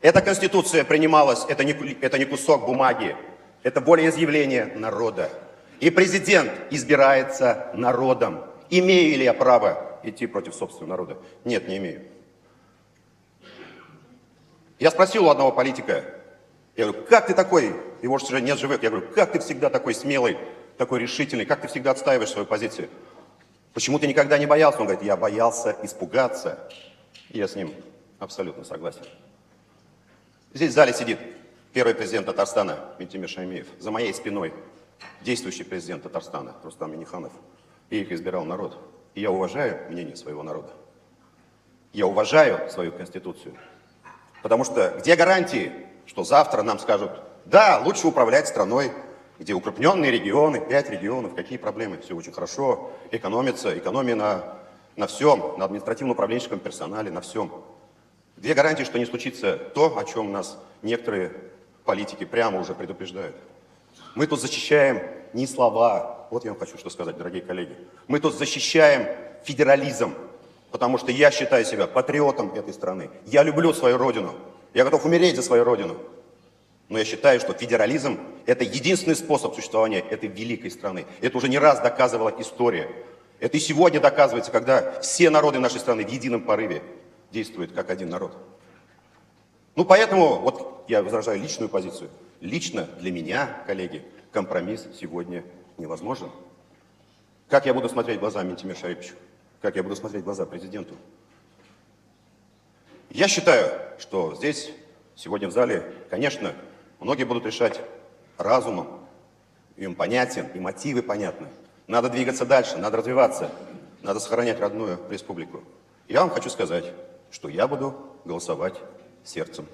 Эта конституция принималась, это не кусок бумаги, это волеизъявление народа. И президент избирается народом. Имею ли я право идти против собственного народа? Нет, не имею. Я спросил у одного политика, я говорю, как ты такой, его же уже нет живых, я говорю, как ты всегда такой смелый, такой решительный, как ты всегда отстаиваешь свою позицию? Почему ты никогда не боялся? Он говорит, я боялся испугаться. И я с ним абсолютно согласен. Здесь в зале сидит первый президент Татарстана Ментимир Шаймиев. За моей спиной действующий президент Татарстана Рустам Минниханов. И их избирал народ. И я уважаю мнение своего народа. Я уважаю свою конституцию. Потому что где гарантии, что завтра нам скажут, да, лучше управлять страной, где укрупненные регионы, 5 регионов, какие проблемы, все очень хорошо, экономия на всем, на административно-управленческом персонале, на всем. Две гарантии, что не случится то, о чем нас некоторые политики прямо уже предупреждают. Мы тут защищаем не слова, вот я вам хочу что сказать, дорогие коллеги. Мы тут защищаем федерализм, потому что я считаю себя патриотом этой страны. Я люблю свою родину, я готов умереть за свою родину. Но я считаю, что федерализм – это единственный способ существования этой великой страны. Это уже не раз доказывала история. Это и сегодня доказывается, когда все народы нашей страны в едином порыве действует как один народ. Ну, поэтому, вот я выражаю личную позицию. Лично для меня, коллеги, компромисс сегодня невозможен. Как я буду смотреть в глаза Ментимиру Шариповичу? Как я буду смотреть в глаза президенту? Я считаю, что здесь, сегодня в зале, конечно, многие будут решать разумом. Им понятен, и мотивы понятны. Надо двигаться дальше, надо развиваться, надо сохранять родную республику. Я вам хочу сказать, что я буду голосовать сердцем.